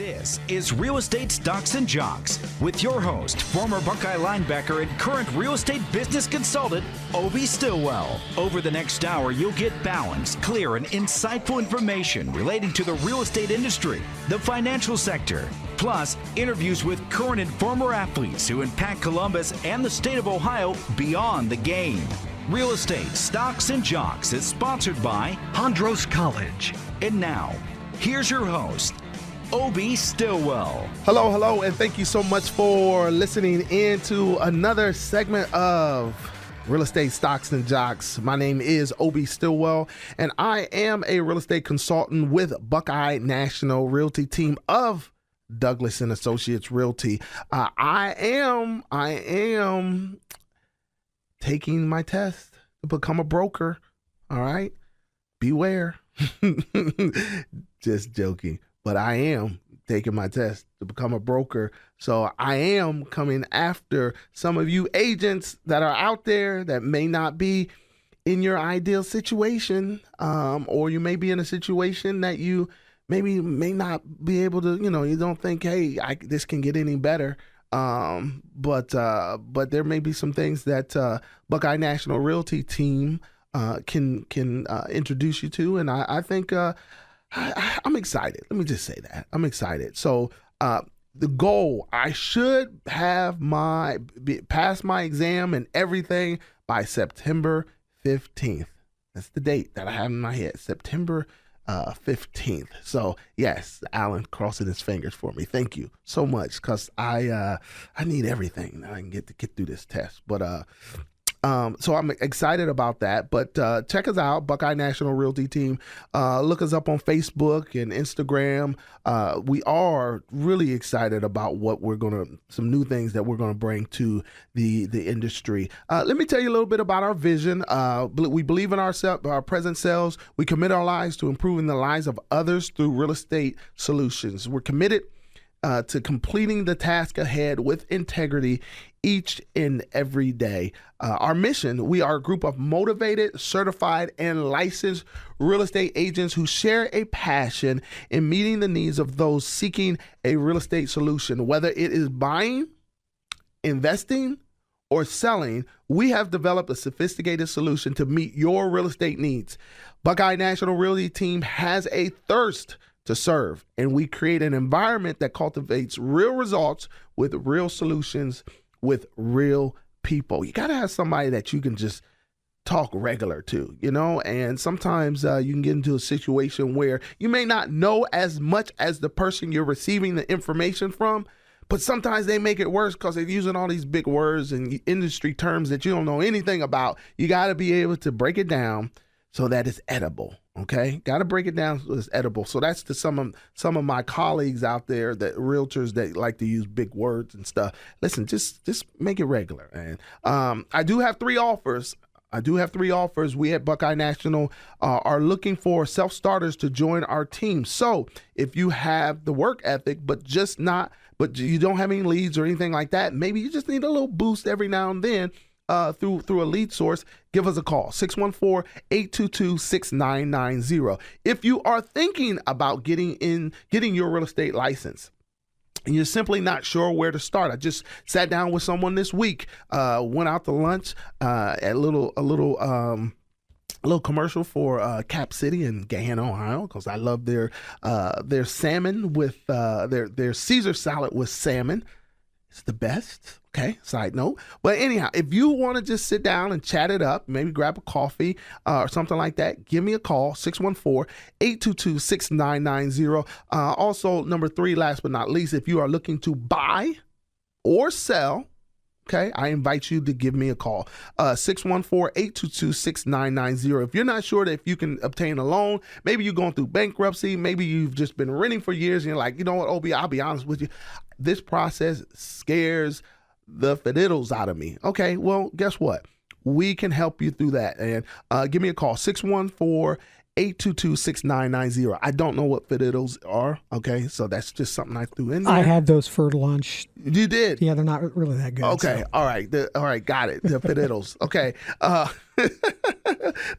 This is Real Estate Stocks and Jocks with your host, former Buckeye linebacker and current real estate business consultant, Obie Stillwell. Over the next hour, you'll get balanced, clear, and insightful information relating to the real estate industry, the financial sector, plus interviews with current and former athletes who impact Columbus and the state of Ohio beyond the game. Real Estate Stocks and Jocks is sponsored by Hondros College. And now, here's your host, Obie Stillwell. Hello, and thank you so much for listening in to another segment of Real Estate Stocks and Jocks. My name is Obie Stillwell, and I am a real estate consultant with Buckeye National Realty team of Douglas and Associates Realty. I am taking my test to become a broker. All right, beware. Just joking. But I am taking my test to become a broker. So I am coming after some of you agents that are out there that may not be in your ideal situation, or you may be in a situation that you maybe may not be able to, you don't think, hey, this can get any better. But there may be some things that Buckeye National Realty team can introduce you to. And I think I'm excited. Let me just say that. I'm excited. So the goal, I should have pass my exam and everything by September 15th. That's the date that I have in my head, September 15th. So yes, Alan crossing his fingers for me. Thank you so much, because I need everything that I can get through this test. But so I'm excited about that. But check us out, Buckeye National Realty team. Look us up on Facebook and Instagram. We are really excited about some new things that we're gonna bring to the industry. Let me tell you a little bit about our vision. We believe in our present selves. We commit our lives to improving the lives of others through real estate solutions. We're committed to completing the task ahead with integrity each and every day. Our mission, we are a group of motivated, certified, and licensed real estate agents who share a passion in meeting the needs of those seeking a real estate solution. Whether it is buying, investing, or selling, we have developed a sophisticated solution to meet your real estate needs. Buckeye National Realty team has a thirst to serve, and we create an environment that cultivates real results with real solutions with real people. You got to have somebody that you can just talk regular to, and sometimes you can get into a situation where you may not know as much as the person you're receiving the information from, but sometimes they make it worse because they're using all these big words and industry terms that you don't know anything about. You got to be able to break it down so that it's edible. Okay, got to break it down so it's edible. So that's to some of my colleagues out there, that realtors that like to use big words and stuff. Listen, just make it regular. And I do have 3 offers. We at Buckeye National are looking for self-starters to join our team. So if you have the work ethic, but you don't have any leads or anything like that, maybe you just need a little boost every now and then. Through a lead source, give us a call, 614-822-6990. If you are thinking about getting your real estate license and you're simply not sure where to start, I just sat down with someone this week, went out to lunch at a little commercial for Cap City in Gahanna, Ohio, because I love their salmon with their Caesar salad with salmon. It's the best. Okay, side note. But anyhow, if you want to just sit down and chat it up, maybe grab a coffee or something like that, give me a call, 614-822-6990. Also, number 3, last but not least, if you are looking to buy or sell, okay, I invite you to give me a call, 614-822-6990. If you're not sure that if you can obtain a loan, maybe you're going through bankruptcy, maybe you've just been renting for years and you're like, you know what, Obie, I'll be honest with you, this process scares the fiddles out of me. Okay, well, guess what? We can help you through that. And give me a call, 614-822-6990. I don't know what fiddles are. Okay, so that's just something I threw in there. I had those for lunch. You did? Yeah, they're not really that good. Okay, so. All right, got it. The fiddles. Okay.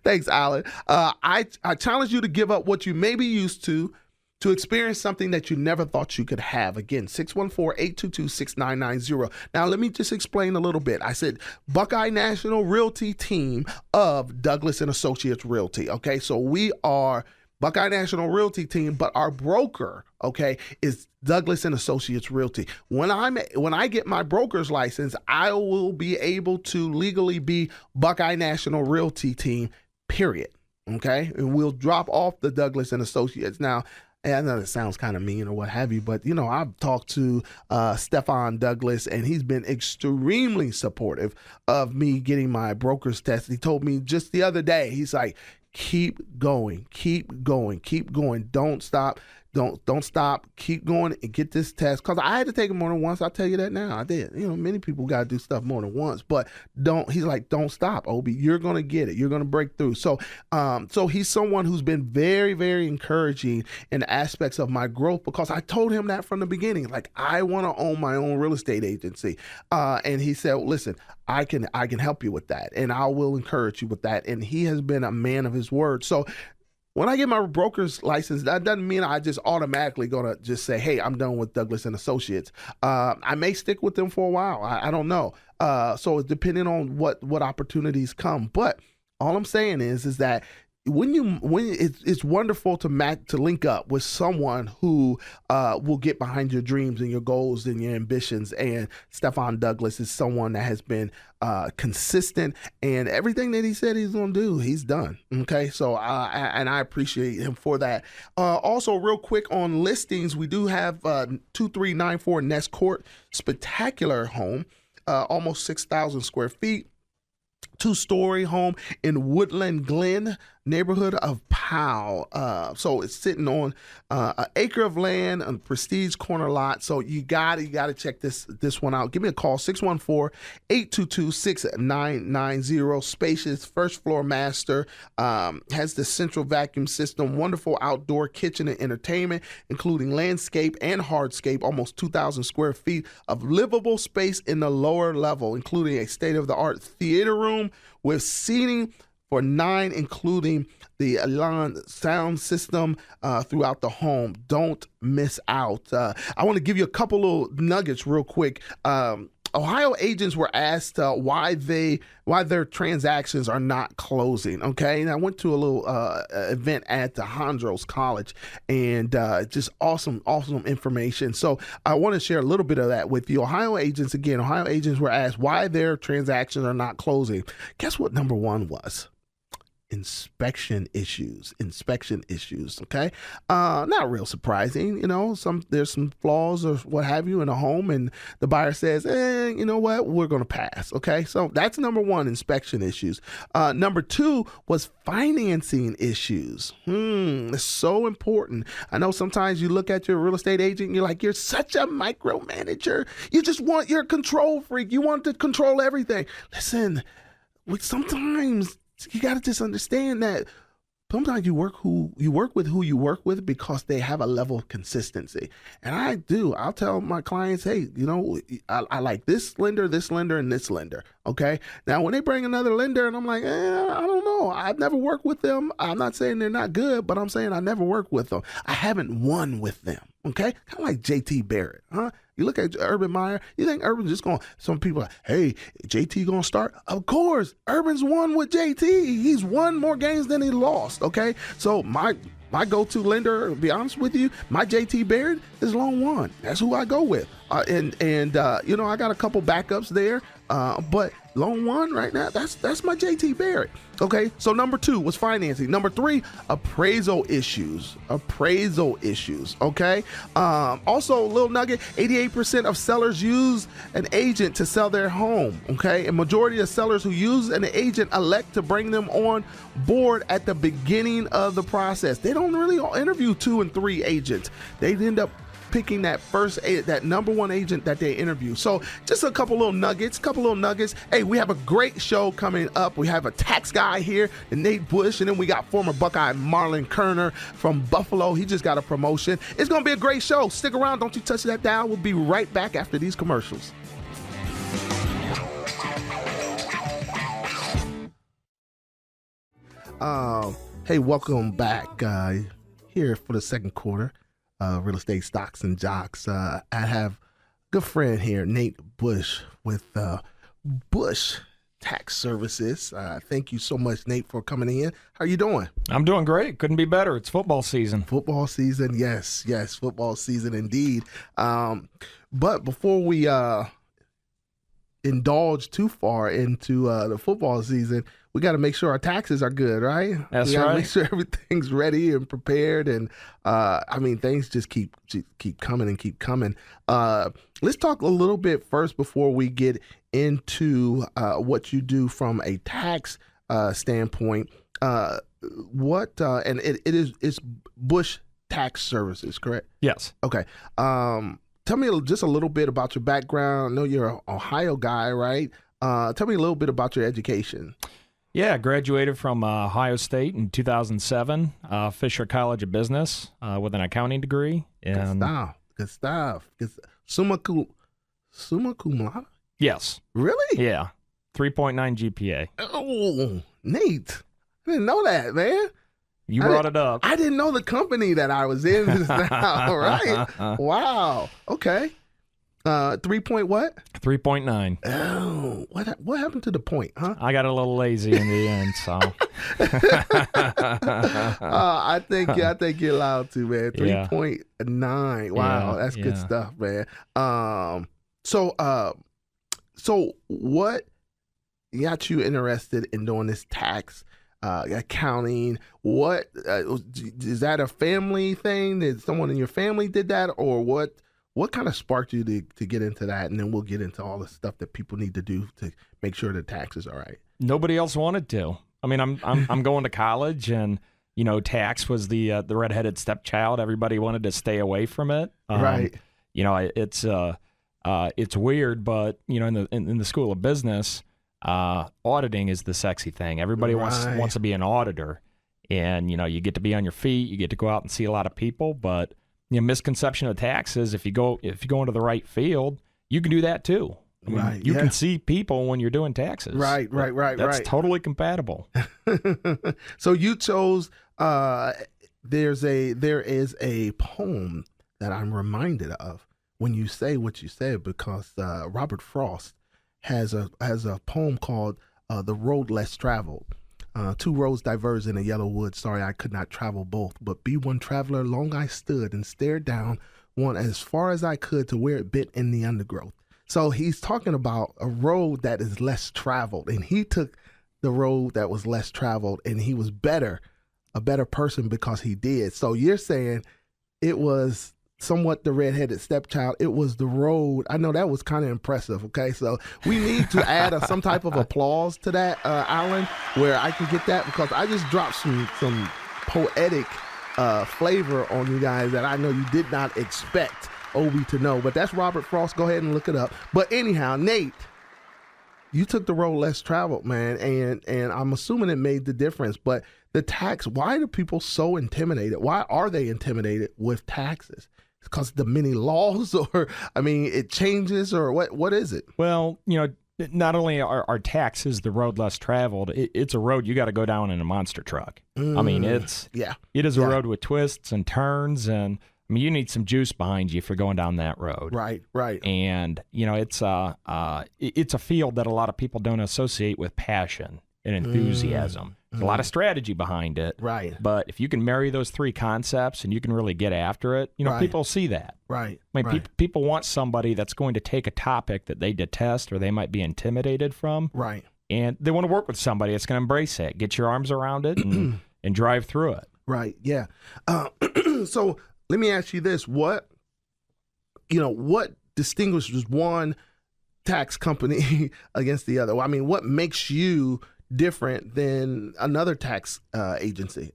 Thanks, Alan. I challenge you to give up what you may be used to to experience something that you never thought you could have. Again, 614-822-6990. Now, let me just explain a little bit. I said Buckeye National Realty team of Douglas and Associates Realty. Okay, so we are Buckeye National Realty team, but our broker, okay, is Douglas and Associates Realty. When I get my broker's license, I will be able to legally be Buckeye National Realty team, period. Okay, and we'll drop off the Douglas and Associates. Now, and I know it sounds kind of mean or what have you, but, I've talked to Stefan Douglas, and he's been extremely supportive of me getting my broker's test. He told me just the other day, he's like, keep going. Don't stop. Don't stop. Keep going and get this test. Because I had to take it more than once. I'll tell you that now. I did. Many people got to do stuff more than once. But he's like, don't stop, Obie. You're going to get it. You're going to break through. So he's someone who's been very, very encouraging in aspects of my growth, because I told him that from the beginning. Like, I want to own my own real estate agency. And he said, listen, I can help you with that. And I will encourage you with that. And he has been a man of his word. So when I get my broker's license, that doesn't mean I just automatically gonna just say, hey, I'm done with Douglas and Associates. I may stick with them for a while. I don't know. So it's depending on what opportunities come. But all I'm saying is that when it's wonderful to link up with someone who will get behind your dreams and your goals and your ambitions. And Stefan Douglas is someone that has been consistent, and everything that he said he's going to do, he's done. Okay, so I appreciate him for that. Also, real quick on listings, we do have 2394 Nest Court, spectacular home, almost 6,000 square feet. 2-story home in Woodland Glen, neighborhood of Powell. So it's sitting on an acre of land, a prestige corner lot. So you gotta check this one out. Give me a call, 614-822-6990. Spacious first floor master, has the central vacuum system, wonderful outdoor kitchen and entertainment, including landscape and hardscape, almost 2,000 square feet of livable space in the lower level, including a state-of-the-art theater room with seating for 9, including the Elan sound system throughout the home. Don't miss out. I want to give you a couple little nuggets real quick. Ohio agents were asked why their transactions are not closing. Okay, and I went to a little event at the Hondros College, and just awesome information. So I want to share a little bit of that with you. Ohio agents were asked why their transactions are not closing. Guess what number one was? Inspection issues. Okay, not real surprising. There's some flaws or what have you in a home, and the buyer says, you know what, we're gonna pass. Okay, so that's number one, inspection issues. Number two was financing issues. It's so important. I know sometimes you look at your real estate agent and you're like, you're such a micromanager. You're a control freak. You want to control everything. Listen, sometimes you got to just understand that sometimes you work with who you work with because they have a level of consistency. And I'll tell my clients, hey, I like this lender, and this lender. Okay. Now, when they bring another lender and I'm like, I don't know. I've never worked with them. I'm not saying they're not good, but I'm saying I never worked with them. I haven't won with them. Okay. Kind of like JT Barrett, huh? You look at Urban Meyer, you think Urban's just some people are, hey, JT going to start? Of course, Urban's won with JT. He's won more games than he lost, okay? So my go-to lender, to be honest with you, my JT Barrett is Long One. That's who I go with. I got a couple backups there, but Long One right now, that's my JT Barrett. Okay, so number two was financing. Number three, appraisal issues. Okay, also a little nugget: 88% of sellers use an agent to sell their home. Okay, and majority of sellers who use an agent elect to bring them on board at the beginning of the process. They don't really interview 2 and 3 agents. They end up picking that number one agent that they interview. So just a couple little nuggets. Hey, we have a great show coming up. We have a tax guy here, Nate Busch, and then we got former Buckeye Marlon Kerner from Buffalo. He just got a promotion. It's going to be a great show. Stick around. Don't you touch that dial. We'll be right back after these commercials. Hey, welcome back here for the second quarter Real Estate Stocks and Jocks. I have a good friend here, Nate Busch with Busch Tax Services. Thank you so much, Nate, for coming in. How are you doing? I'm doing great. Couldn't be better. It's football season. Football season, yes, football season indeed. But before we indulge too far into the football season, we got to make sure our taxes are good, right? That's we gotta right. Make sure everything's ready and prepared, and things just keep coming and keep coming. Let's talk a little bit first before we get into what you do from a tax standpoint. It's Busch Tax Services, correct? Yes. Okay. Tell me just a little bit about your background. I know you're an Ohio guy, right? Tell me a little bit about your education. Yeah, I graduated from Ohio State in 2007, Fisher College of Business with an accounting degree. And Good stuff. Summa cum laude? yes. Really? Yeah. 3.9 GPA. Oh, Nate. I didn't know that, man. You brought it up. I didn't know the company that I was in just now, right? Wow. Okay. 3 point what? 3.9. Oh, what happened to the point, huh? I got a little lazy in the end, so. I think you're allowed to, man. 3.9. Wow, that's good yeah. stuff, man. So what got you interested in doing this tax accounting? What is that a family thing? Did someone in your family did that, or what kind of sparked you to get into that? And then we'll get into all the stuff that people need to do to make sure the taxes are right. Nobody else wanted to. I mean, I'm going to college, and tax was the redheaded stepchild. Everybody wanted to stay away from it. Right. It's weird, but in the school of business, auditing is the sexy thing. Everybody wants to be an auditor, and you get to be on your feet. You get to go out and see a lot of people, but misconception of taxes. If you go into the right field, you can do that too. I mean, you can see people when you're doing taxes. Right. That's totally compatible. So you chose. There is a poem that I'm reminded of when you say what you said, because Robert Frost has a poem called "The Road Less Traveled." Two roads diverged in a yellow wood. Sorry, I could not travel both, but be one traveler. Long I stood and stared down one as far as I could to where it bit in the undergrowth. So he's talking about a road that is less traveled, and he took the road that was less traveled, and he was a better person because he did. So you're saying it was somewhat the redheaded stepchild. It was the road. I know that was kind of impressive. Okay, so we need to add some type of applause to that, Alan, where I can get that, because I just dropped some poetic flavor on you guys that I know you did not expect Obie to know. But that's Robert Frost. Go ahead and look it up. But anyhow, Nate, you took the road less traveled, man, and I'm assuming it made the difference. But the tax, why are people so intimidated? Why are they intimidated with taxes? Because the many laws, or it changes, or what is it? Well, not only are taxes the road less traveled, it's a road you got to go down in a monster truck. It is a road with twists and turns, and you need some juice behind you if you're going down that road. Right. And it's a field that a lot of people don't associate with passion and enthusiasm. There's a lot of strategy behind it. Right. But if you can marry those three concepts and you can really get after it, people see that. Right. People want somebody that's going to take a topic that they detest or they might be intimidated from. Right. And they want to work with somebody that's going to embrace it, get your arms around it, and drive through it. Right. Yeah. So let me ask you this: what distinguishes one tax company against the other? What makes you different than another tax agency?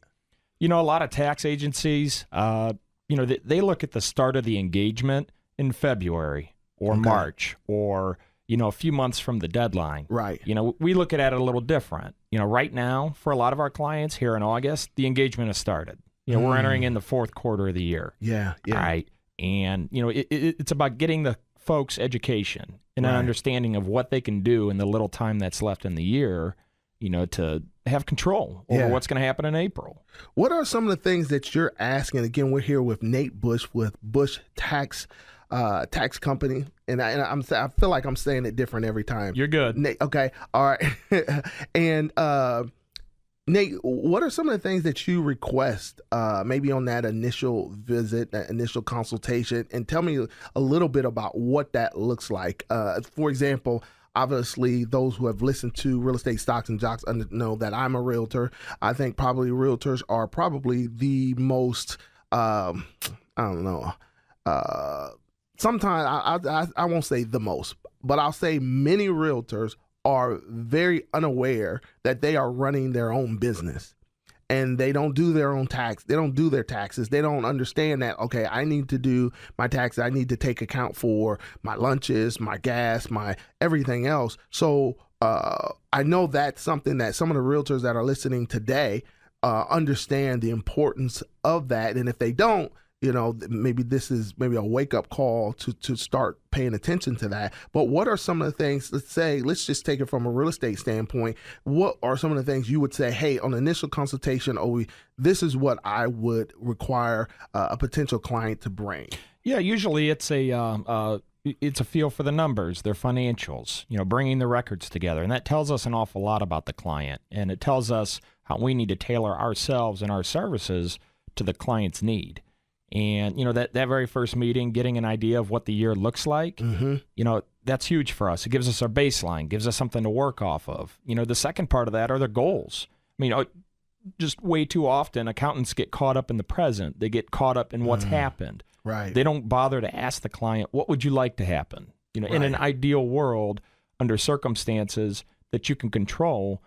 A lot of tax agencies, they look at the start of the engagement in February or March, or a few months from the deadline. Right. We look at it a little different. Right now, for a lot of our clients here in August, the engagement has started. We're entering in the fourth quarter of the year. Yeah. All right. And, it's about getting the folks education and an understanding of what they can do in the little time that's left in the year, to have control over what's going to happen in April. What are some of the things that you're asking? Again, we're here with Nate Busch with Busch Tax Company, and I feel like I'm saying it different every time. You're good. Nate, okay, all right. And Nate, what are some of the things that you request maybe on that initial visit, that initial consultation, and tell me a little bit about what that looks like. For example, obviously, those who have listened to Real Estate Stocks and Jocks know that I'm a realtor. I think probably realtors are probably the most, I don't know, sometimes I won't say the most, but I'll say many realtors are very unaware that they are running their own business. And they don't do their own tax. They don't do their taxes. They don't understand that, okay, I need to do my taxes. I need to take account for my lunches, my gas, my everything else. So I know that's something that some of the realtors that are listening today understand the importance of that. And if they don't, maybe this is maybe a wake-up call to start paying attention to that. But what are some of the things, let's just take it from a real estate standpoint, what are some of the things you would say, hey, on initial consultation, this is what I would require a potential client to bring? Yeah, usually it's a feel for the numbers, their financials, bringing the records together. And that tells us an awful lot about the client. And it tells us how we need to tailor ourselves and our services to the client's need. And, that very first meeting, getting an idea of what the year looks like, that's huge for us. It gives us our baseline, gives us something to work off of. The second part of that are their goals. Just way too often, accountants get caught up in the present. They get caught up in what's happened. Right. They don't bother to ask the client, what would you like to happen? In an ideal world, under circumstances that you can control,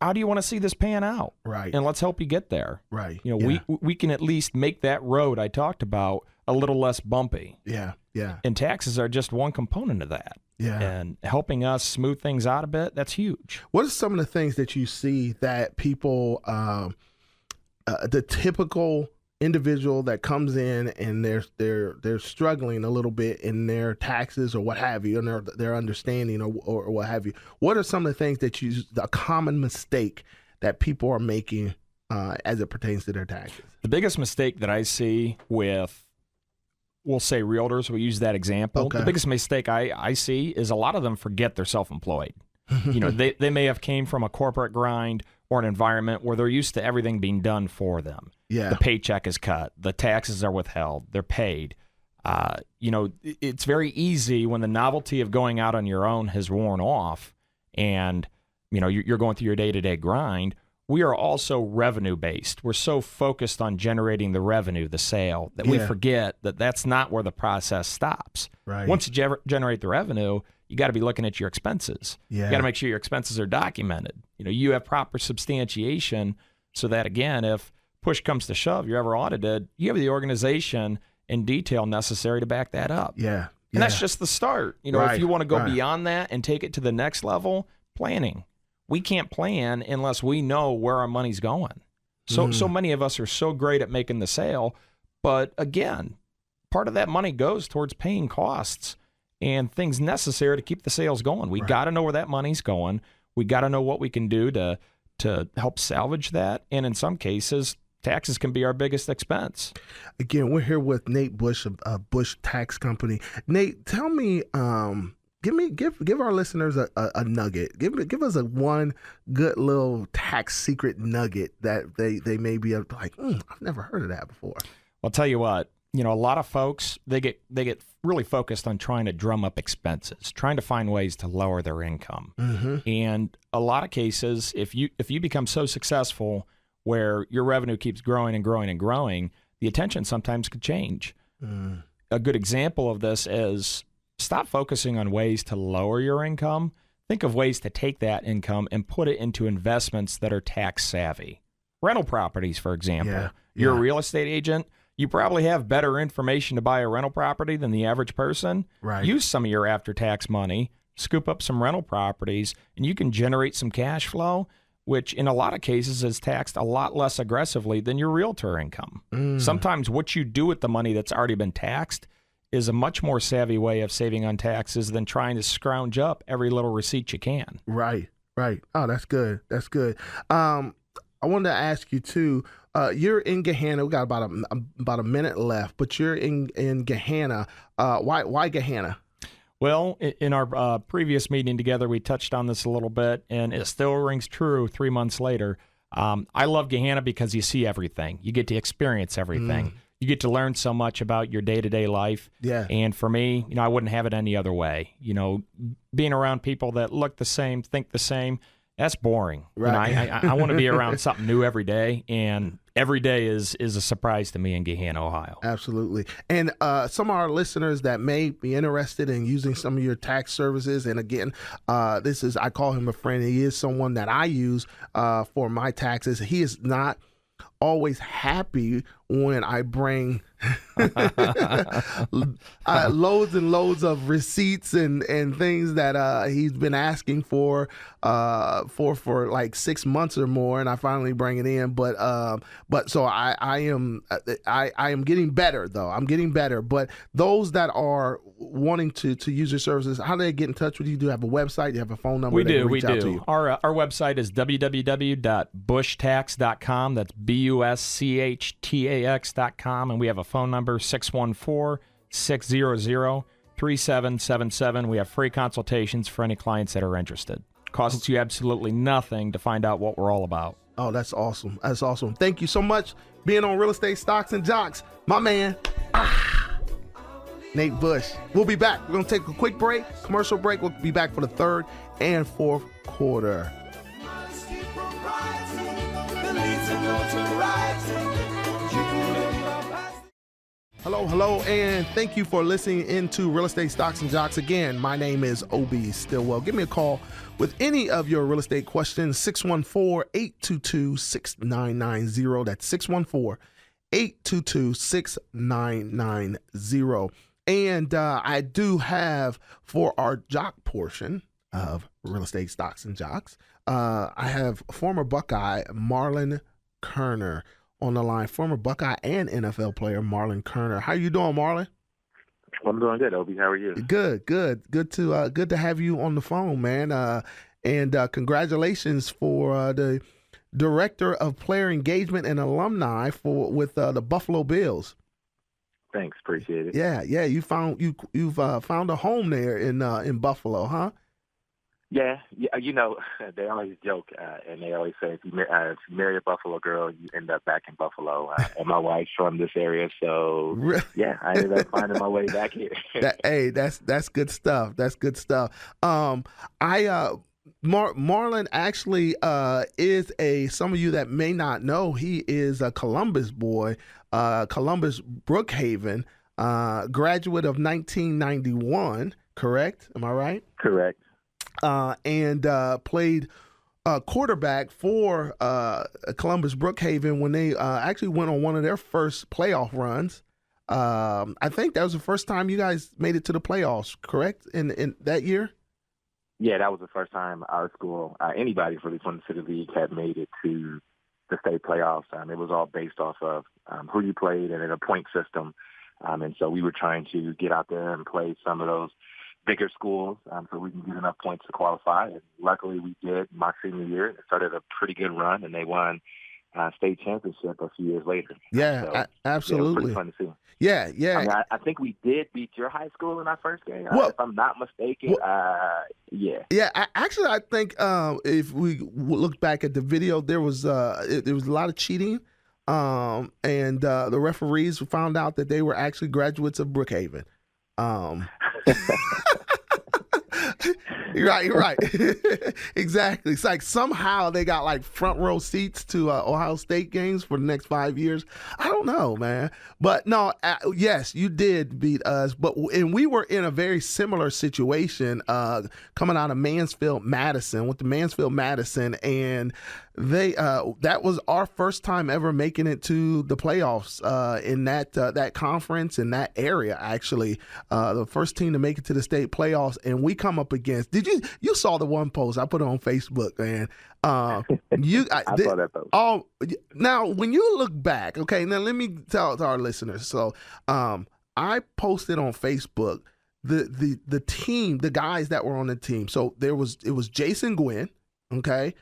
how do you want to see this pan out? Right. And let's help you get there. Right. We can at least make that road I talked about a little less bumpy. Yeah. Yeah. And taxes are just one component of that. Yeah. And helping us smooth things out a bit, that's huge. What are some of the things that you see that people, the typical individual that comes in and they're struggling a little bit in their taxes or what have you, and their understanding or what have you, what are some of the things that a common mistake that people are making as it pertains to their taxes? The biggest mistake that I see with, we'll say realtors, we'll use that example. Okay. The biggest mistake I see is a lot of them forget they're self-employed. They may have came from a corporate grind or an environment where they're used to everything being done for them. Yeah. The paycheck is cut. The taxes are withheld. They're paid. It's very easy when the novelty of going out on your own has worn off and, you're going through your day-to-day grind. We are also revenue-based. We're so focused on generating the revenue, the sale, that we forget that that's not where the process stops. Right. Once you generate the revenue, you got to be looking at your expenses. Yeah. You got to make sure your expenses are documented. You have proper substantiation so that, again, if push comes to shove, you're ever audited, you have the organization and detail necessary to back that up. Yeah. And that's just the start. If you want to go beyond that and take it to the next level, planning. We can't plan unless we know where our money's going. So many of us are so great at making the sale, but again, part of that money goes towards paying costs and things necessary to keep the sales going. We got to know where that money's going. We got to know what we can do to help salvage that. And in some cases, taxes can be our biggest expense. Again, we're here with Nate Busch of Busch Tax Company. Nate, tell me, give our listeners a nugget. Give us a one good little tax secret nugget that they may be like, I've never heard of that before. I'll tell you what, a lot of folks, they get really focused on trying to drum up expenses, trying to find ways to lower their income. Mm-hmm. And a lot of cases, if you become so successful where your revenue keeps growing and growing and growing, the attention sometimes could change. A good example of this is stop focusing on ways to lower your income. Think of ways to take that income and put it into investments that are tax savvy. Rental properties, for example. Yeah. You're a real estate agent. You probably have better information to buy a rental property than the average person. Right. Use some of your after-tax money, scoop up some rental properties, and you can generate some cash flow, which in a lot of cases is taxed a lot less aggressively than your realtor income. Sometimes what you do with the money that's already been taxed is a much more savvy way of saving on taxes than trying to scrounge up every little receipt you can. Right. Right. Oh, that's good. That's good. I wanted to ask you too. You're in Gahanna. We got about a minute left, but you're in Gahanna. Why Gahanna? Well, in our previous meeting together, we touched on this a little bit, and it still rings true 3 months later. I love Gahanna because you see everything. You get to experience everything. You get to learn so much about your day-to-day life. Yeah. And for me, I wouldn't have it any other way. Being around people that look the same, think the same, that's boring. Right. I want to be around something new every day, and every day is a surprise to me in Gahanna, Ohio. Absolutely. And some of our listeners that may be interested in using some of your tax services, and again, I call him a friend. He is someone that I use for my taxes. He is not always happy when I bring loads and loads of receipts and things that he's been asking for like 6 months or more, and I finally bring it in. But so I am getting better though. I'm getting better. But those that are wanting to use your services, how do they get in touch with you? Do you have a website? Do you have a phone number? We do. Our website is www.bushtax.com. That's BUSCHTAX.com, and we have a phone number 614-600-3777. We have free consultations for any clients that are interested. Costs you absolutely nothing to find out what we're all about. Oh, that's awesome. That's awesome. Thank you so much being on Real Estate Stocks and Jocks, my man. Nate Busch. We'll be back. We're going to take a quick break, commercial break. We'll be back for the third and fourth quarter. Hello, and thank you for listening into Real Estate Stocks and Jocks. Again, my name is Obie Stillwell. Give me a call with any of your real estate questions, 614-822-6990. That's 614-822-6990. And I do have, for our jock portion of Real Estate Stocks and Jocks, I have former Buckeye Marlon Kerner on the line, former Buckeye and NFL player Marlon Kerner. How you doing, Marlon? I'm doing good, Obie. How are you? Good to have you on the phone, man. And congratulations for the director of player engagement and alumni with the Buffalo Bills. Thanks, appreciate it. Yeah. You've found a home there in Buffalo, huh? Yeah. They always joke, and they always say if you marry a Buffalo girl, you end up back in Buffalo. And my wife's from this area, so yeah, I ended up finding my way back here. That's good stuff. That's good stuff. Marlon actually is some of you that may not know, he is a Columbus boy, Columbus Brookhaven, graduate of 1991. Correct? Am I right? Correct. And played quarterback for Columbus Brookhaven when they actually went on one of their first playoff runs. I think that was the first time you guys made it to the playoffs, correct, in that year? Yeah, that was the first time our school, anybody really from the City League, had made it to the state playoffs. It was all based off of who you played and in a point system. And so we were trying to get out there and play some of those bigger schools so we can get enough points to qualify. And luckily we did my senior year. It started a pretty good run, and they won state championship a few years later. Yeah, so, absolutely. Yeah, it was pretty fun to see. Yeah. I think we did beat your high school in our first game, if I'm not mistaken. Yeah. Yeah, I think if we look back at the video, there was a lot of cheating, and the referees found out that they were actually graduates of Brookhaven. Right. Exactly. It's like somehow they got like front row seats to Ohio State games for the next 5 years. I don't know, man. But no, yes, you did beat us. And we were in a very similar situation coming out of Mansfield Madison with the Mansfield Madison, and they that was our first time ever making it to the playoffs in that conference in that area. Actually, the first team to make it to the state playoffs, and we come up against. You saw the one post I put on Facebook, man? I saw that post. Oh, now when you look back, okay. Now let me tell to our listeners. So, I posted on Facebook the team, the guys that were on the team. So it was Jason Gwynn. okay,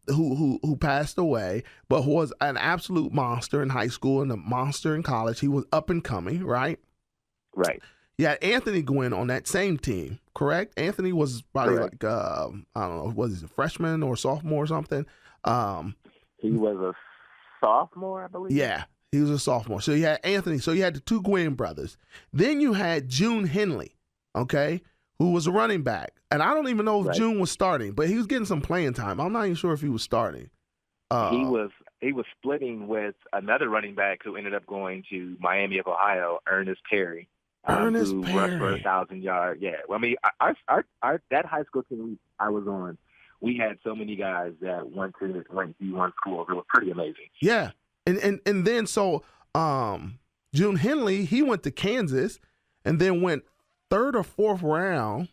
who passed away, but who was an absolute monster in high school and a monster in college. He was up and coming, right? Right. You had Anthony Gwynn on that same team, correct? Anthony was probably Correct. like, I don't know, was he a freshman or sophomore or something? He was a sophomore, I believe. Yeah, he was a sophomore. So you had Anthony. So you had the two Gwynn brothers. Then you had June Henley, okay, who was a running back. And I don't even know if Right. June was starting, but he was getting some playing time. I'm not even sure if he was starting. He was splitting with another running back who ended up going to Miami of Ohio, Ernest Perry. Ernest who Perry. rushed for 1,000 yards. Yeah, well, I mean, our that high school team I was on, we had so many guys that went to D1 schools. It was pretty amazing. Yeah, and then so June Henley, he went to Kansas, and then went third or fourth round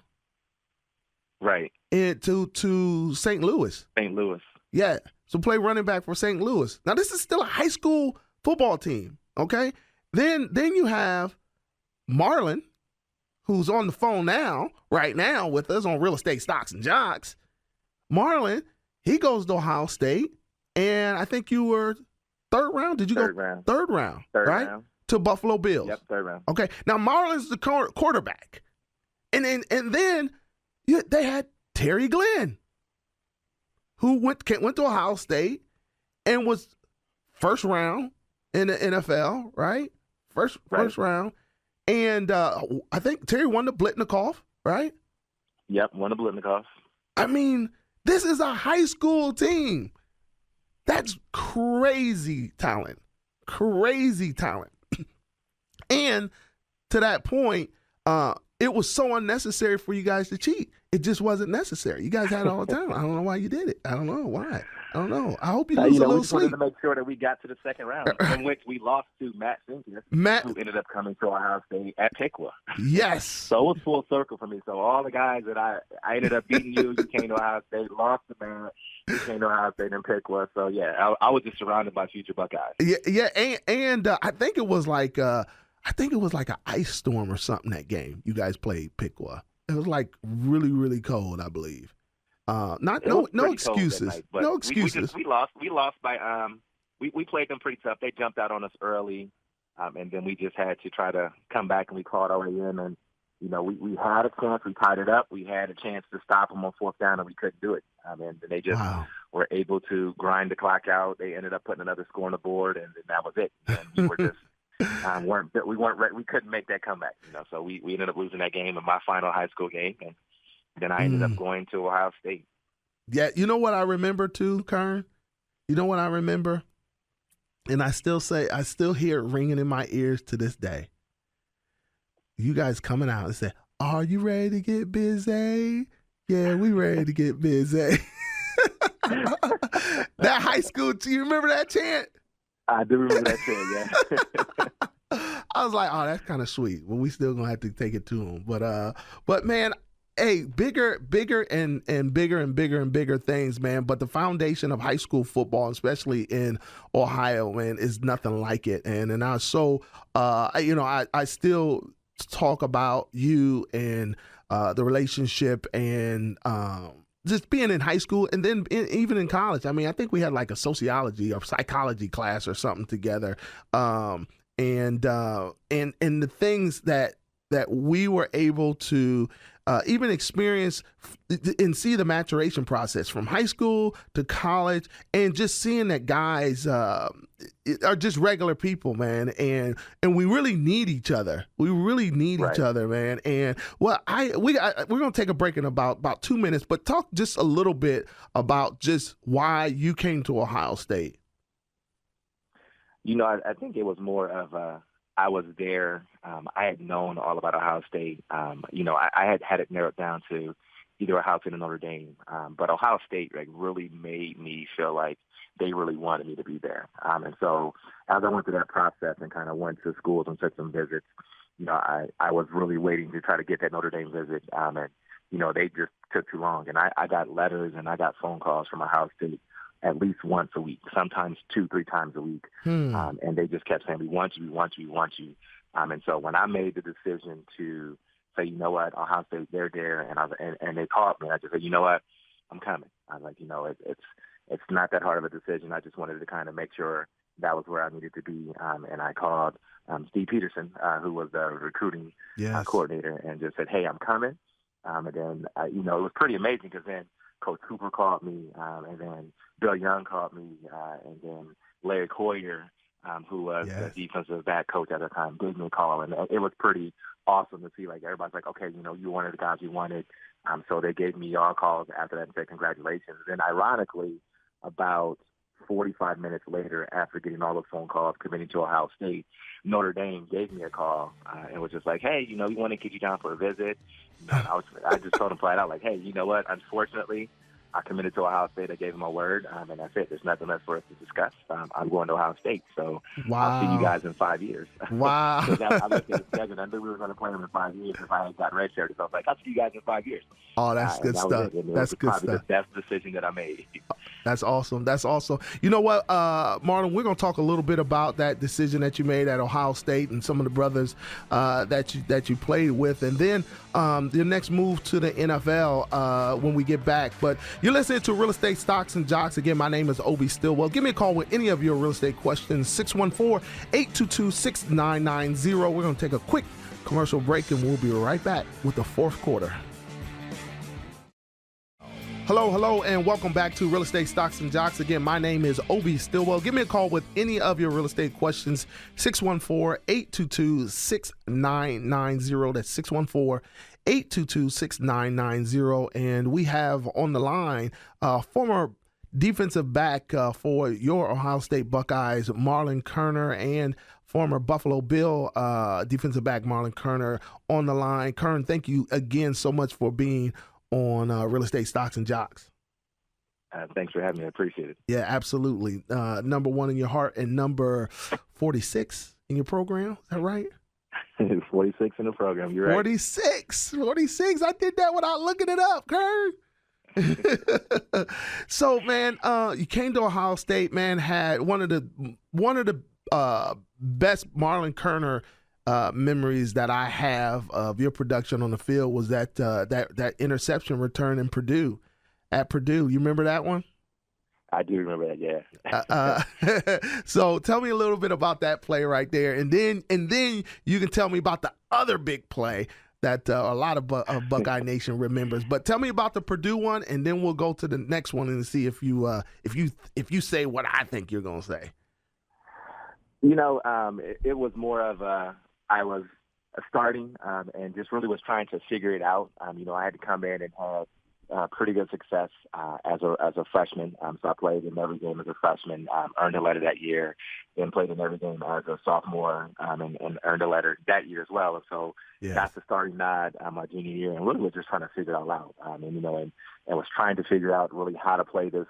Right, to St. Louis. St. Louis. Yeah, so play running back for St. Louis. Now this is still a high school football team. Okay, then you have Marlon, who's on the phone right now with us on Real Estate Stocks and Jocks. Marlon, he goes to Ohio State, and I think you were third round. Did you Third go round. third round? Third right round. to Buffalo Bills. Yep, third round. Okay, now Marlon's the quarterback, and then they had Terry Glenn, who went to Ohio State and was first round in the NFL, right? First round. And I think Terry won the Blitnikoff, right? Yep, won the Blitnikoff. I mean, this is a high school team. That's crazy talent. Crazy talent. And to that point, it was so unnecessary for you guys to cheat. It just wasn't necessary. You guys had it all the time. I don't know why you did it. I don't know why. I don't know. I hope you lose a little we just wanted sleep. to make sure that we got to the second round, in which we lost to Matt Sinclair, who ended up coming to Ohio State at Piqua. Yes. So it was full circle for me. So all the guys that I ended up beating you came to Ohio State, lost to Matt, you came to Ohio State and Piqua. So yeah, I was just surrounded by future Buckeyes. Yeah, and I think it was like an ice storm or something that game. You guys played Piqua. It was like really, really cold, I believe. No excuses. Night, no excuses. We lost by we played them pretty tough. They jumped out on us early, and then we just had to try to come back, and we clawed our way in. And we had a chance. We tied it up. We had a chance to stop them on fourth down, and we couldn't do it. And they just were able to grind the clock out. They ended up putting another score on the board, and that was it. And we were just we couldn't make that comeback. So we ended up losing that game in my final high school game, and then I ended up going to Ohio State. Yeah, you know what I remember too, Kern? You know what I remember? And I still hear it ringing in my ears to this day. You guys coming out and say, "Are you ready to get busy?" Yeah, we ready to get busy. That high school, you remember that chant? I do remember that chant, yeah. I was like, oh, that's kind of sweet. Well, we still gonna have to take it to him. But man, hey, bigger and bigger things, man. But the foundation of high school football, especially in Ohio, man, is nothing like it. And I so I still talk about you and the relationship and just being in high school and then even in college. I mean, I think we had like a sociology or psychology class or something together. And the things that we were able to even experience and see the maturation process from high school to college, and just seeing that guys are just regular people, man, and we really need each other. We really need each other, man. And well, we're gonna take a break in about 2 minutes, but talk just a little bit about just why you came to Ohio State. I think it was more of I was there. I had known all about Ohio State. I had it narrowed down to either Ohio State or Notre Dame. But Ohio State really made me feel like they really wanted me to be there. And so as I went through that process and kind of went to schools and took some visits, I was really waiting to try to get that Notre Dame visit. And they just took too long. And I got letters and I got phone calls from Ohio State at least once a week, sometimes 2-3 times a week. And they just kept saying, we want you, we want you, we want you. And so when I made the decision to say, you know what, Ohio State, they're there, and they called me, I just said, you know what, I'm coming. I'm like, it's not that hard of a decision. I just wanted to kind of make sure that was where I needed to be. And I called Steve Peterson, who was the recruiting coordinator, and just said, hey, I'm coming. And then, it was pretty amazing because then Coach Cooper called me, and then Bill Young called me, and then Larry Coyer, who was the defensive back coach at the time, gave me a call. And it was pretty awesome to see, like, everybody's like, okay, you're one of the guys we wanted. So they gave me all calls after that and said congratulations. And then ironically, about 45 minutes later, after getting all those phone calls committing to Ohio State, Notre Dame gave me a call and was just like, hey, we want to get you down for a visit. I just told him flat out, like, hey, you know what? Unfortunately, I committed to Ohio State. I gave him my word, and that's it. There's nothing less for us to discuss. I'm going to Ohio State, so I'll see you guys in 5 years. Wow. I looked at the schedule. I knew we were going to play them in 5 years if I had got redshirted. So I was like, I'll see you guys in 5 years. Oh, that's good stuff. That's good stuff. Probably the best decision that I made. That's awesome. That's awesome. You know what, Marlon, we're going to talk a little bit about that decision that you made at Ohio State and some of the brothers that you played with, and then the next move to the NFL when we get back. But you're listening to Real Estate Stocks and Jocks. Again, my name is Obie Stillwell. Give me a call with any of your real estate questions, 614-822-6990. We're going to take a quick commercial break, and we'll be right back with the fourth quarter. Hello, and welcome back to Real Estate Stocks and Jocks. Again, my name is Obie Stillwell. Give me a call with any of your real estate questions, 614-822-6990. That's 614-822-6990. And we have on the line former defensive back for your Ohio State Buckeyes, Marlon Kerner, and former Buffalo Bill defensive back Marlon Kerner on the line. Kern, thank you again so much for being on Real Estate Stocks and Jocks. Thanks for having me. I appreciate it. Yeah, absolutely. Number one in your heart and number 46 in your program. Is that right? 46 in the program. You're right. 46. I did that without looking it up, Kern. So, man, you came to Ohio State, man, had one of the best Marlon Kerner memories that I have of your production on the field was that interception return in Purdue. At Purdue, you remember that one? I do remember that, yeah. So tell me a little bit about that play right there, and then you can tell me about the other big play that a lot of Buckeye Nation remembers. But tell me about the Purdue one, and then we'll go to the next one and see if you say what I think you're gonna say. It was more of I was starting and just really was trying to figure it out. I had to come in and have pretty good success as a freshman. So I played in every game as a freshman, earned a letter that year, then played in every game as a sophomore and earned a letter that year as well. And so got the starting nod my junior year, and really was just trying to figure it all out. And was trying to figure out really how to play this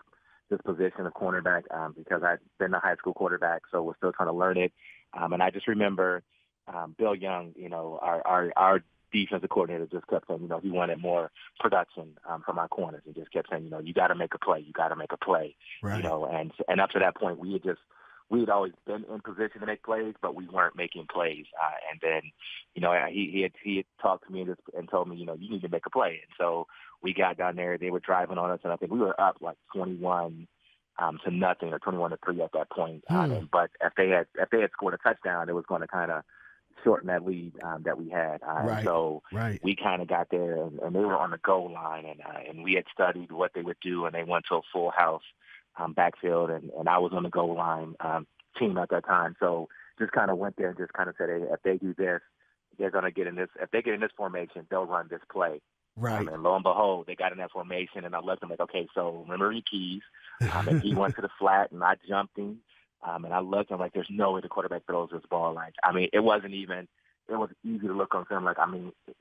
position of cornerback because I'd been a high school quarterback, so was still trying to learn it. And I just remember Bill Young, our defensive coordinator just kept saying, he wanted more production from our corners, and just kept saying, you got to make a play, right. And up to that point, we had always been in position to make plays, but we weren't making plays. And then, he had talked to me and told me, you need to make a play. And so we got down there. They were driving on us, and I think we were up like 21 to nothing or 21-3 at that point. But if they had scored a touchdown, it was going to kind of shorten that lead that we had. So we kind of got there, and they were on the goal line, and we had studied what they would do, and they went to a full house backfield, and I was on the goal line team at that time. So just kind of went there and just kind of said, hey, if they do this, they're going to get in this. If they get in this formation, they'll run this play. Right. And lo and behold, they got in that formation, and I looked at them like, okay, so remember your keys. And he went to the flat, and I jumped him. And I looked, and I'm like, there's no way the quarterback throws this ball. It was easy to look on film.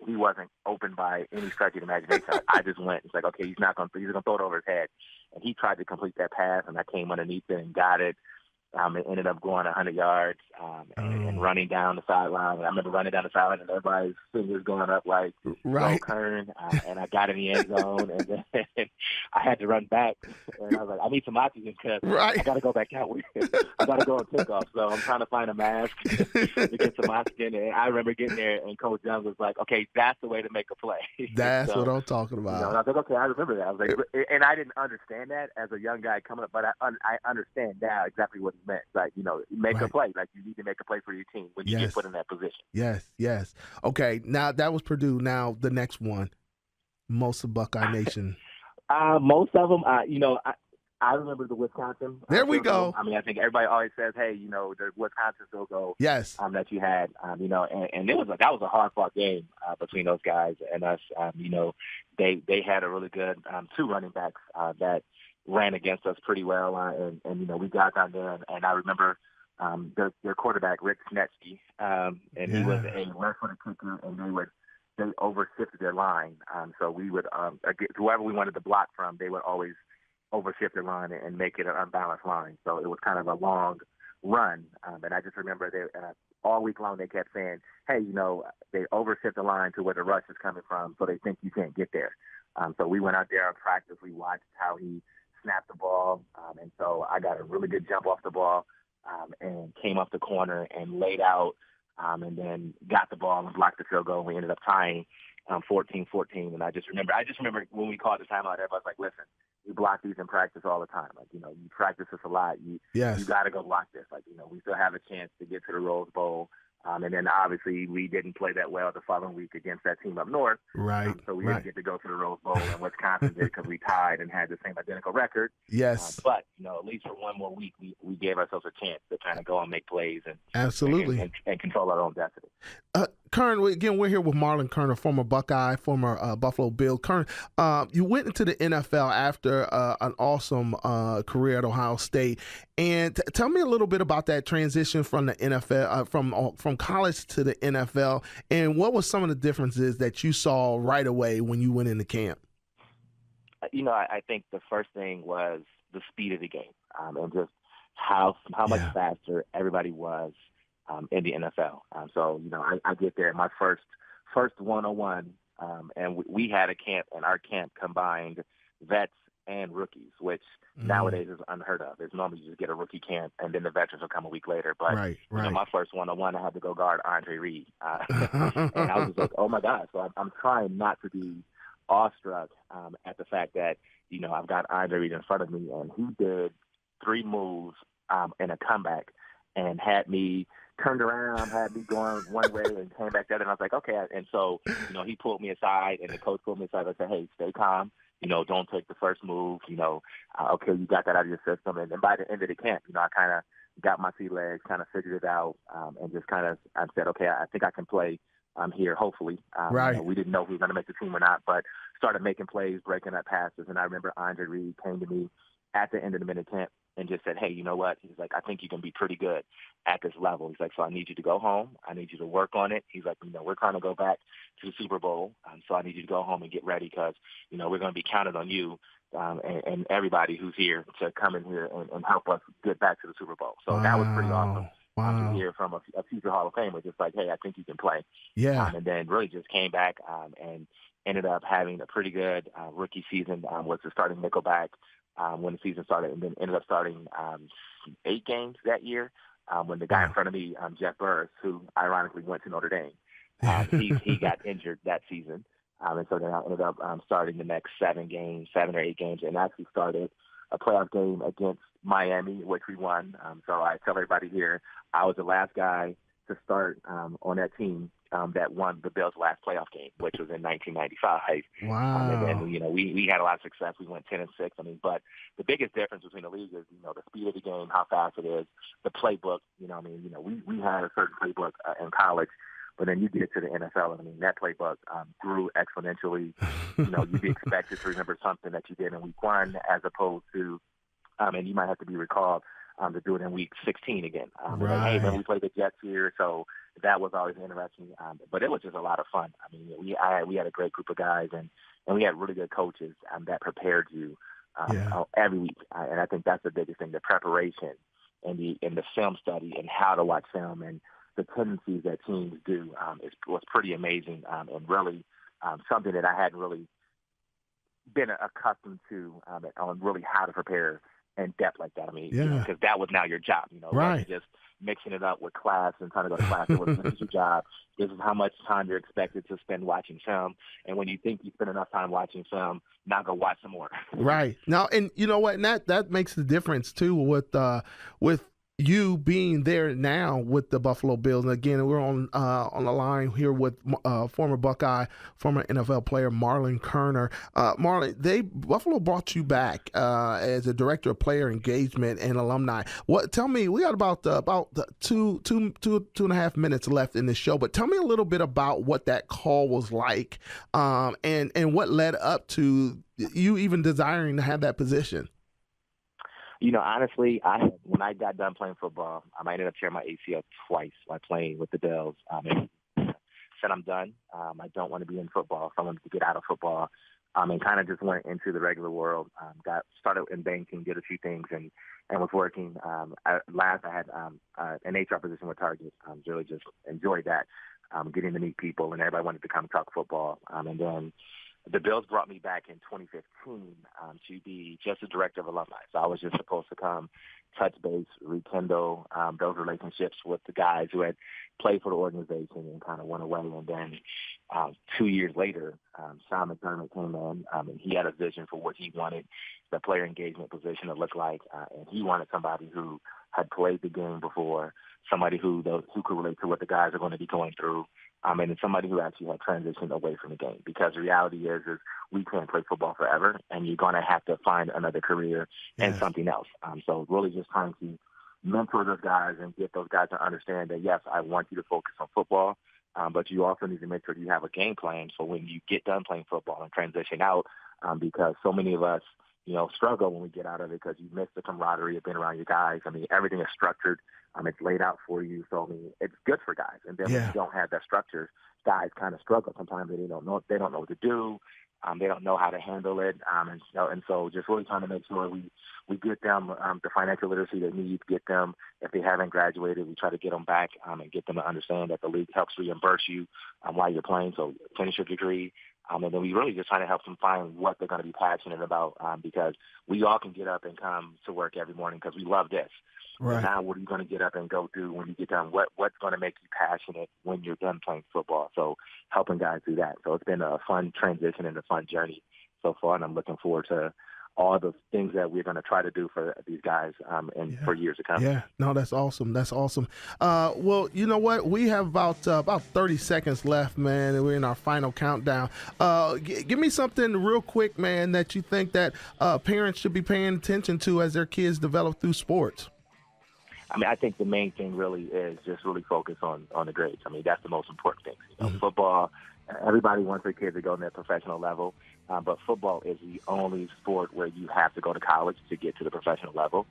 He wasn't open by any stretch of the imagination. I just went. It's like, okay, he's going to throw it over his head. And he tried to complete that pass, and I came underneath it and got it. It ended up going 100 yards and running down the sideline. And I remember running down the sideline and everybody's fingers going up like, Right. go Kern. And I got in the end zone, and then I had to run back. And I was like, I need some oxygen because Right. I got to go back out. I got to go on kickoff. So I'm trying to find a mask to get some oxygen. And I remember getting there, and Coach Jones was like, okay, that's the way to make a play. That's so, what I'm talking about. and I was like, okay, I remember that. I was like, and I didn't understand that as a young guy coming up, but I understand now exactly what he meant. Like, make a play. Like, you need to make a play for your team when you get put in that position. Yes. Okay, now that was Purdue. Now the next one, most of Buckeye Nation. Most of them, I remember the Wisconsin. There we go. I mean, I think everybody always says, hey, the Wisconsin field goal Yes. That you had, and that was a hard-fought game between those guys and us. They had a really good two running backs that ran against us pretty well, and we got down there, and I remember their quarterback, Rick Snetsky, and he was a left-footed kicker, and they overshifted their line. So we would, whoever we wanted to block from, they would always overshift their line and make it an unbalanced line. So it was kind of a long run. And I just remember all week long they kept saying, hey, they overshift the line to where the rush is coming from, so they think you can't get there. So we went out there and practice. We watched how he snapped the ball. And so I got a really good jump off the ball and came up the corner and laid out and then got the ball and blocked the field goal. And we ended up tying 14-14. And I just remember when we called the timeout, everybody's like, listen, we block these in practice all the time. Like, you practice this a lot. You got to go block this. Like, we still have a chance to get to the Rose Bowl. And then obviously we didn't play that well the following week against that team up north. Right. So we didn't get to go to the Rose Bowl, and Wisconsin did because we tied and had the same identical record. Yes. But, at least for one more week, we gave ourselves a chance to kind of go and make plays and absolutely and control our own destiny. Kern, again, we're here with Marlon Kerner, former Buckeye, former Buffalo Bill. Kern, you went into the NFL after an awesome career at Ohio State. And tell me a little bit about that transition from the NFL, from college to the NFL, and what was some of the differences that you saw right away when you went into camp? I think the first thing was the speed of the game and just how much faster everybody was in the NFL. So I get there, my first 101, and we had a camp, and our camp combined vets and rookies, which nowadays is unheard of. It's normally you just get a rookie camp, and then the veterans will come a week later. But my first 101, I had to go guard Andre Reed, and I was just like, oh my God! So I'm trying not to be awestruck at the fact that I've got Andre Reed in front of me, and he did 3 moves in a comeback, and had me turned around, had me going one way, and came back the other. And I was like, okay. And so he pulled me aside, and the coach pulled me aside and said, hey, stay calm. Don't take the first move. Okay, you got that out of your system. And then by the end of the camp, I kind of got my sea legs, kind of figured it out, and just I said, okay, I think I can play here, hopefully. Right. We didn't know if we were going to make the team or not, but started making plays, breaking up passes. And I remember Andre Reed came to me at the end of the minute camp and just said, hey, you know what? He's like, I think you can be pretty good at this level. He's like, so I need you to go home. I need you to work on it. He's like, we're trying to go back to the Super Bowl. So I need you to go home and get ready because, we're going to be counted on you and everybody who's here to come in here and help us get back to the Super Bowl. So that was pretty awesome. To hear from a future Hall of Famer, just like, hey, I think you can play. Yeah. And then really just came back and ended up having a pretty good rookie season, was the starting nickelback when the season started, and then ended up starting 8 games that year when the guy in front of me, Jeff Burris, who ironically went to Notre Dame, he got injured that season. And so then I ended up starting the next 7 or 8 games, and actually started a playoff game against Miami, which we won. So I tell everybody here, I was the last guy to start on that team that won the Bills' last playoff game, which was in 1995. Wow. And then, we had a lot of success. We went 10-6. But the biggest difference between the leagues is, the speed of the game, how fast it is, the playbook. We had a certain playbook in college, but then you get to the NFL, and that playbook grew exponentially. You'd be expected to remember something that you did in week 1 as opposed to, and you might have to be recalled to do it in week 16 again. Right. Hey, man, we played the Jets here, so that was always interesting. But it was just a lot of fun. We had a great group of guys, and we had really good coaches that prepared you every week. And I think that's the biggest thing, the preparation in the film study and how to watch film and the tendencies that teams do was pretty amazing and really something that I hadn't really been accustomed to on really how to prepare in depth like that. I mean, because that was now your job, right? Just mixing it up with class and trying to go to class. It was, this is your job. This is how much time you're expected to spend watching film. And when you think you spend enough time watching film, now go watch some more. Right. Now, and you know what? And that makes the difference too with you being there now with the Buffalo Bills. And again, we're on the line here with former Buckeye, former NFL player Marlon Kerner. Marlon, Buffalo brought you back as a director of player engagement and alumni. Tell me, we got about two and a half minutes left in the show, but tell me a little bit about what that call was like, and what led up to you even desiring to have that position. Honestly, when I got done playing football, I ended up tearing my ACL twice while playing with the Bills. And said I'm done. I don't want to be in football, so I wanted to get out of football, and kind of just went into the regular world. Got started in banking, did a few things, and was working. Last, I had an HR position with Target. Really just enjoyed that, getting to meet people, and everybody wanted to come talk football. And then the Bills brought me back in 2015 to be just a director of alumni. So I was just supposed to come, touch base, rekindle those relationships with the guys who had played for the organization and kind of went away. And then 2 years later, Sean McDermott came in, and he had a vision for what he wanted the player engagement position to look like. And he wanted somebody who had played the game before, somebody who could relate to what the guys are going to be going through, and then somebody who actually had transitioned away from the game. Because the reality is we can't play football forever, and you're going to have to find another career and something else. So really just trying to mentor those guys and get those guys to understand that, yes, I want you to focus on football, but you also need to make sure you have a game plan for when you get done playing football and transition out, because so many of us, struggle when we get out of it because you miss the camaraderie of being around your guys. I mean, everything is structured. It's laid out for you. So, it's good for guys. And then when you don't have that structure, guys kind of struggle. Sometimes they don't know what to do. They don't know how to handle it. And so just really trying to make sure we get them the financial literacy they need, get them, if they haven't graduated, we try to get them back and get them to understand that the league helps reimburse you while you're playing. So finish your degree. And then we really just trying to help them find what they're going to be passionate about, because we all can get up and come to work every morning because we love this. Right. Now, what are you going to get up and go do when you get done? What's going to make you passionate when you're done playing football? So helping guys do that. So it's been a fun transition and a fun journey so far, and I'm looking forward to all the things that we're going to try to do for these guys for years to come. Yeah, no, that's awesome. That's awesome. Well, you know what? We have about 30 seconds left, man, and we're in our final countdown. Give me something real quick, man, that you think that parents should be paying attention to as their kids develop through sports. I think the main thing really is just really focus on the grades. That's the most important thing. Football, everybody wants their kids to go to that professional level, but football is the only sport where you have to go to college to get to the professional level.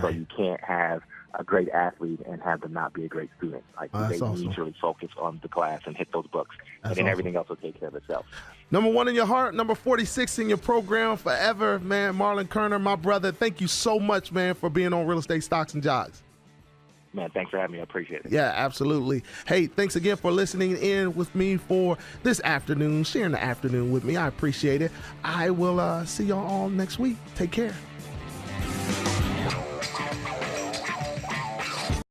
So you can't have a great athlete and have them not be a great student. They need to really focus on the class and hit those books, and then everything else will take care of itself. Number 1 in your heart, number 46 in your program forever, man, Marlon Kerner, my brother. Thank you so much, man, for being on Real Estate Stocks and Jogs. Man, thanks for having me. I appreciate it. Yeah, absolutely. Hey, thanks again for listening in with me for this afternoon, sharing the afternoon with me. I appreciate it. I will see y'all all next week. Take care.